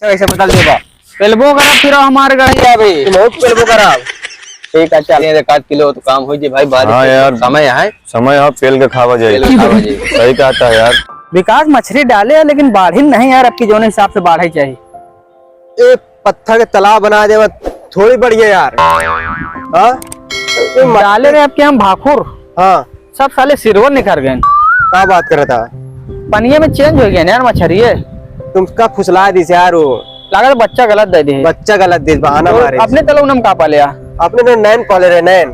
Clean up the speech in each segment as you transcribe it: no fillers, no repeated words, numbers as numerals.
ऐसे बदल देगा पेलबो करा फिर हमारे गढ़िया भी बहुत पेलबो करा। ठीक है चल 1 किलो तो काम हो जी भाई। बारिश हाँ यार समय है पेल के खावा जाए। सही कहता है यार। विकास मछली डाले है लेकिन बाढ़ी नहीं यार, अब की जो हिसाब से बाढ़ चाहिए। ए पत्थर के तालाब बना दे थोड़ी बढ़िया यार। हाँ डाले रहे आपके हम भाकुर। हाँ सब साले सिरवर निखर गए। क्या बात कर रहा था? पनिया में चेंज हो गया यार मछली है। तुम कब फुसला दी यार? वो लगा बच्चा गलत दे दी। बच्चा गलत दे बहाना मारे। अपने तलो नम का पाले अपने तो नैन पाले रहे नैन।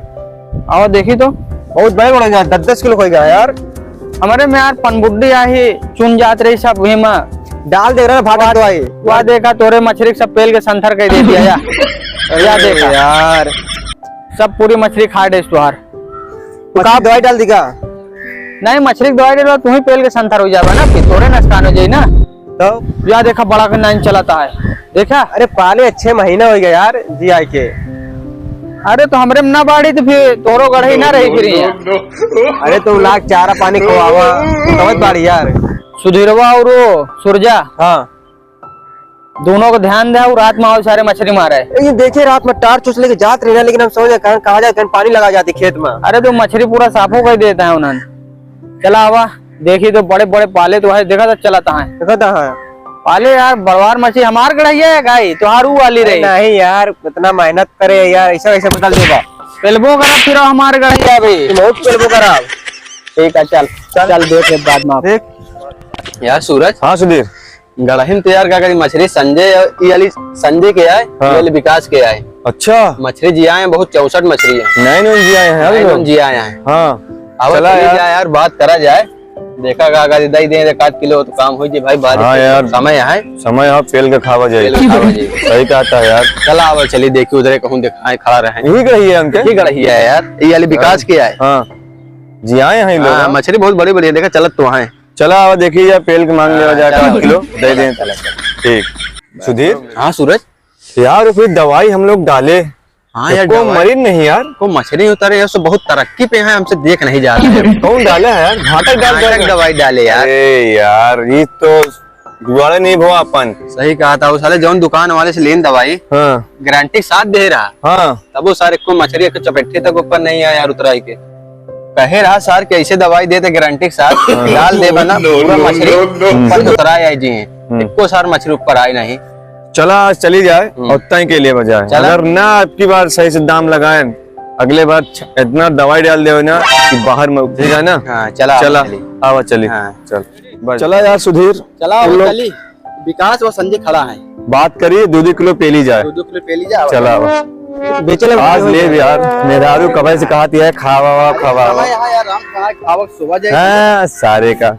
आओ देखी तो बहुत बड़े बड़े 10-10 किलो हो गया यार। हमारे में यार पनबुड्डी आई चुन जात रही सब वही में डाल दे रहा भाटा दवाई। वह देखा तोरे मछली सब पेल के संथर कर दे दिया या देखा यार सब पूरी मछली खा डे तुहार। दवाई डाल देगा? नहीं मछली की दवाई दे तू ही पेल के संथर हो जाएगा ना, फिर तोरे नुकसान हो जाए ना। तो या देखा बड़ा का नाइन चलाता है देखा। अरे पाले 6 महीना हो गया यार जी आई के। अरे तो हमरे में ना बाड़ी तो फिर तोरो गढ़ी ना रही फिर। अरे तुम लाख चारा पानी खवावा समझ बाड़ी यार। सुधीरवा और सुरजा हाँ दोनों को ध्यान दे और रात में आओ सारे मछली मारे। ये देखिए रात में टार चुस लेके जात रही ना, लेकिन हम समझ कहा जाए पानी लगा जाती खेत में। अरे तो मछली पूरा साफो कर देता है उन्होंने। चला आवा देखी तो बड़े बड़े पाले तो है देखा तो चलाता है। देखा है पाले यार बड़वार मछली हमार गढ़िया है गाई तो हारू वाली रही। नहीं यार इतना मेहनत करे यार ऐसा ऐसे बदल देगा। पेलबो करा फिर हमारे गढ़िया भाई बहुत पेलबो करा। ठीक है चल चल देख बाद में देख यार सूरज। हाँ सुधीर गढ़हिन तैयार क्या करी मछली संजय के आए। हाँ। विकास के आए। अच्छा मछली जी आए बहुत 64 मछली है। नए जी आए हैं जी आए हैं। हाँ चला यार बात करा जाए। देखा अगर दे 1 किलो तो काम हो जी भाई। बारिश हाँ यार समय है पेल के खावा जाए। सही कहता है यार। चला आवा चलिए देखिए उधर कहूँ दिखाए खड़ा रहे। यही गढ़ी है उनके। यही गढ़ी है यार ये वाली विकास के आए। हाँ जी आए हैं लोग। मछली बहुत बड़ी बड़ी है देखा चलत तो है। चला आवा देखिए यार पेल के मांग लिया जाए 1 किलो दे दें। ठीक सुधीर। हाँ सूरज यार फिर दवाई हम लोग डाले। हाँ यार को मरीन नहीं यार को मछली उतारे यार बहुत तरक्की पे है हमसे देख नहीं जा रहे। कौन डाले है यार? घाटक दवाई डाले यार। अरे यार ये तो दुआरे नहीं भो अपन। सही कहा था उस साले जौन दुकान वाले से लेन दवाई। हाँ गारंटी साथ दे रहा। हाँ तब वो सारे को मछली के चपेटे तक ऊपर नहीं आया यार उतराई के। कहे रहा सर कि ऐसे दवाई देते गारंटी के साथ डाल दे बना पूरा मछली ऊपर उतराई आई जी इनको सार मछली ऊपर आई नहीं। चला आज चली जाए उतना के लिए बजाय। अगर ना आपकी बार सही से दाम लगाए अगले बार इतना दवाई डाल दे ना कि बाहर में उठेगा ना। हाँ, चला आवा चली। हाँ, चल चला यार सुधीर। चला विकास और संजय खड़ा है। बात करिए 2 किलो पेली जाए। 2 किलो पेली जाए। चला बेचले आज ले यार मेहरारू कब से कहा है खावा सुबह सारे का।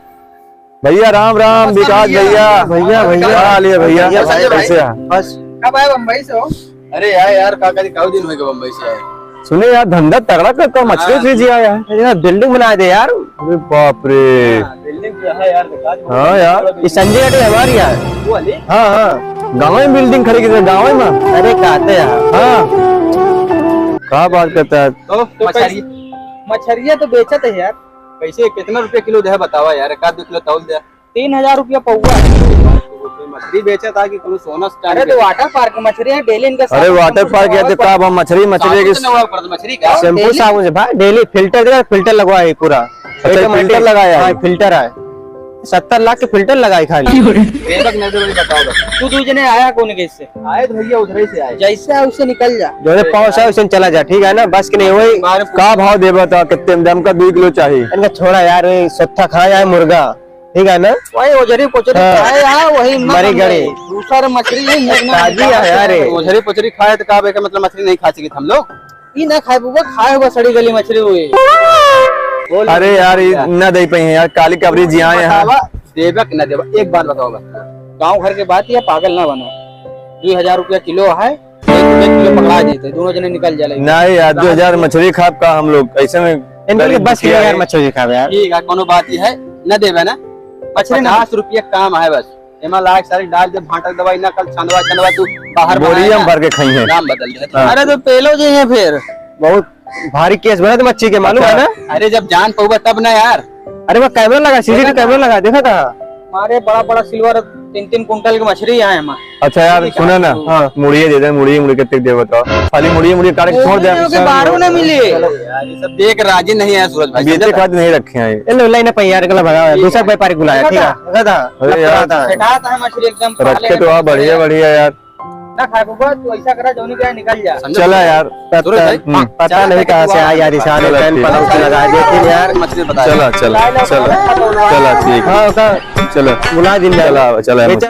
भैया राम राम विकास भैया। भैया भैया कैसे बस कब आए बम्बई से हो? अरे यार काका जी काउ दिन हो गए बम्बई से आए। सुने यार धंधा तगड़ा करता मछली जी आया है। बिल्डिंग बना दे यार। अरे बाप रे बिल्डिंग है यार। हाँ यार ये संजय का हमारी यार। हाँ हाँ गाँव में बिल्डिंग खड़ी की गाँव में। अरे कहते यार। हाँ क्या बात करता है? मछरिया तो बेचत है यार। कैसे कितना रुपया किलो दे बतावा यार? 1-2 किलो तौल दे। 3000 रुपया पौवा। मछली बेचा था कि सोना। अरे तो वाटर पार्क मछली है डेली इनका। अरे वाटर पार्क या तो का मछली मछली का शैम्पू साबुन से भाई डेली फिल्टर लगवा है पूरा। फिल्टर लगाया है। फिल्टर है 70 लाख के फिल्टर लगाए खाली। बताओ तू जने आया कौन कैसे आए भैया उधर से आए। जैसे है उससे निकल जा। जो पाँच है उसे चला जा ठीक है ना। बस के नहीं वही का भाव दे बता कितने दाम का 2 किलो चाहिए। इनका छोड़ा यार सत्ता खा जाए मुर्गा ठीक है ना। वही ओझरी पोचरी खाए यार वही मरी गड़ी दूसरा मछली ताजी है यार। ओझरी पोचरी खाए तो का मतलब मछली नहीं खा सके हम लोग। ये ना खाए बुआ खाए हुआ सड़ी गली मछली हुई। अरे यार न दे पाई यार काली कबरी जी आए हैं। देवक न देवा एक बात बताओ गाँव घर के बात या पागल ना बनो। 2000 रुपया किलो है 1 किलो पकड़ा देते दोनों जने निकल जाए। नहीं यार 2000 मछली खाप का हम लोग ऐसे में बस यार मछली खावे यार। ठीक है कोनो बात ही है न देवे ना। मछली 50 रुपया काम है बस। एमा लाख सारी डाल दे भाटक दवाई ना कल छनवा तू बाहर बोरियम भर के खाई है। नाम बदल दे। अरे तो पेलो जी है फिर बहुत भारी केस बना तो मच्छी के मालूम है ना। अरे जब जान पाऊगा तब ना यार। अरे वो कैमरा लगा सीसीटीवी कैमरा लगा देखा था। हमारे बड़ा बड़ा सिल्वर 3-3 कुंटल की मछली है हमारे। अच्छा यार सुना ना, मुड़िए दे दे, मुड़ी कितने दे बताओ, खाली मुड़ी काट के छोड़ दे, बारू ना मिली यार ये सब देख राजी नहीं है सूरज भाई। बेचे खाद नहीं रखे हैं ये। लो लाइन पे यार गला भगा दूसरा व्यापारी बुलाया, ठीक है अरे यार बैठाता है मछली एकदम रखे तो आप बढ़िया यार। ना खाए बाबा, तू ऐसा करा जौनी का निकल जा। चला यार, सूरज भाई पता नहीं कहाँ से आया यार, इशारे पेन पलंग से लगा दिए यार। मछली बता चला ठीक, चला हाँ, चला बुला दिन चला